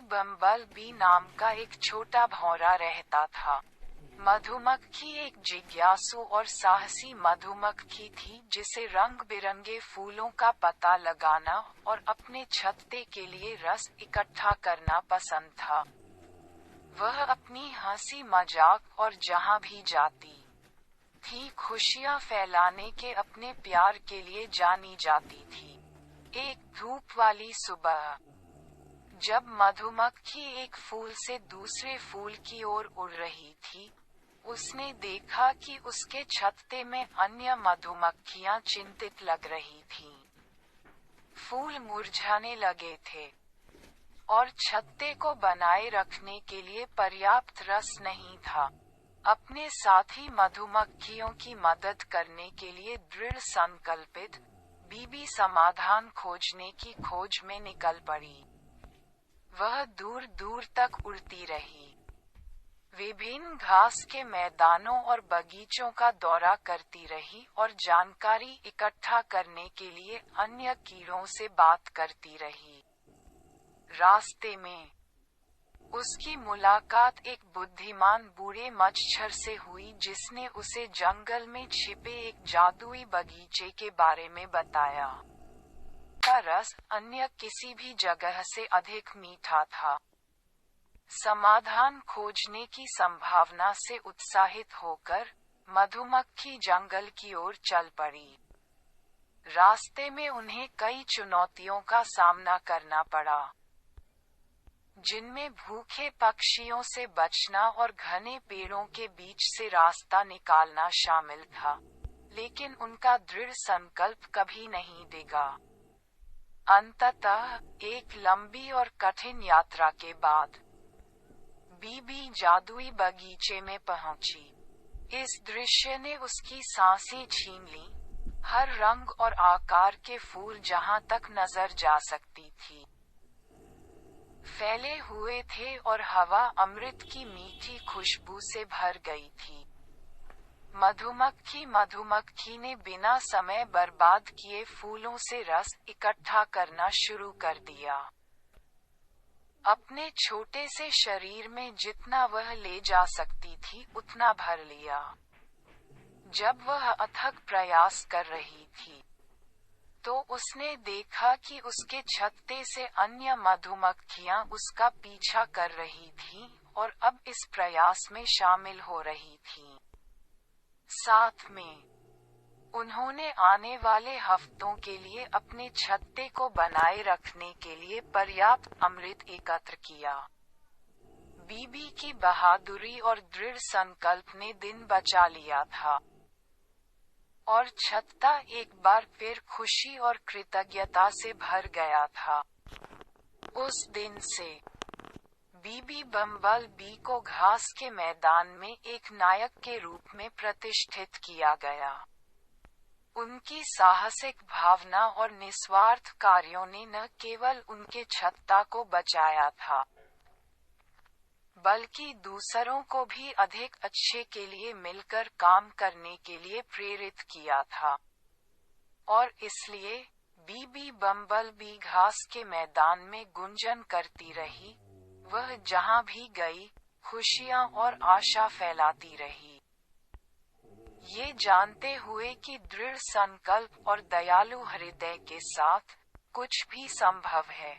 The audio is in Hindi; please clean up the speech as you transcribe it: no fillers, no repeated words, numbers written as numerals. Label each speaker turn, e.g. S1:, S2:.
S1: बम्बल बी नाम का एक छोटा भौरा रहता था। मधुमक्खी एक जिज्ञासु और साहसी मधुमक्खी थी जिसे रंग बिरंगे फूलों का पता लगाना और अपने छत्ते के लिए रस इकट्ठा करना पसंद था। वह अपनी हंसी मजाक और जहां भी जाती थी खुशियां फैलाने के अपने प्यार के लिए जानी जाती थी। एक धूप वाली सुबह, जब मधुमक्खी एक फूल से दूसरे फूल की ओर उड़ रही थी, उसने देखा कि उसके छत्ते में अन्य मधुमक्खियां चिंतित लग रही थीं। फूल मुरझाने लगे थे और छत्ते को बनाए रखने के लिए पर्याप्त रस नहीं था। अपने साथी मधुमक्खियों की मदद करने के लिए दृढ़ संकल्पित, बीबी समाधान खोजने की खोज में निकल पड़ी। वह दूर दूर तक उड़ती रही, विभिन्न घास के मैदानों और बगीचों का दौरा करती रही और जानकारी इकट्ठा करने के लिए अन्य कीड़ों से बात करती रही। रास्ते में उसकी मुलाकात एक बुद्धिमान बूढ़े मच्छर से हुई जिसने उसे जंगल में छिपे एक जादुई बगीचे के बारे में बताया। का रस अन्य किसी भी जगह से अधिक मीठा था। समाधान खोजने की संभावना से उत्साहित होकर मधुमक्खी जंगल की ओर चल पड़ी। रास्ते में उन्हें कई चुनौतियों का सामना करना पड़ा, जिनमें भूखे पक्षियों से बचना और घने पेड़ों के बीच से रास्ता निकालना शामिल था, लेकिन उनका दृढ़ संकल्प कभी नहीं डिगा। अंततः एक लंबी और कठिन यात्रा के बाद बीबी जादुई बगीचे में पहुंची। इस दृश्य ने उसकी सांसें छीन ली। हर रंग और आकार के फूल जहां तक नजर जा सकती थी फैले हुए थे और हवा अमृत की मीठी खुशबू से भर गई थी। मधुमक्खी ने बिना समय बर्बाद किए फूलों से रस इकट्ठा करना शुरू कर दिया। अपने छोटे से शरीर में जितना वह ले जा सकती थी उतना भर लिया। जब वह अथक प्रयास कर रही थी, तो उसने देखा कि उसके छत्ते से अन्य मधुमक्खियां उसका पीछा कर रही थीं और अब इस प्रयास में शामिल हो रही थीं। साथ में उन्होंने आने वाले हफ्तों के लिए अपने छत्ते को बनाए रखने के लिए पर्याप्त अमृत एकत्र किया। बीबी की बहादुरी और दृढ़ संकल्प ने दिन बचा लिया था, और छत्ता एक बार फिर खुशी और कृतज्ञता से भर गया था। उस दिन से बीबी बम्बल बी को घास के मैदान में एक नायक के रूप में प्रतिष्ठित किया गया। उनकी साहसिक भावना और निस्वार्थ कार्यों ने न केवल उनके छत्ता को बचाया था, बल्कि दूसरों को भी अधिक अच्छे के लिए मिलकर काम करने के लिए प्रेरित किया था। और इसलिए बीबी बम्बल बी घास के मैदान में गुंजन करती रही। वह जहां भी गई, खुशियां और आशा फैलाती रही, ये जानते हुए कि दृढ़ संकल्प और दयालु हृदय के साथ कुछ भी संभव है।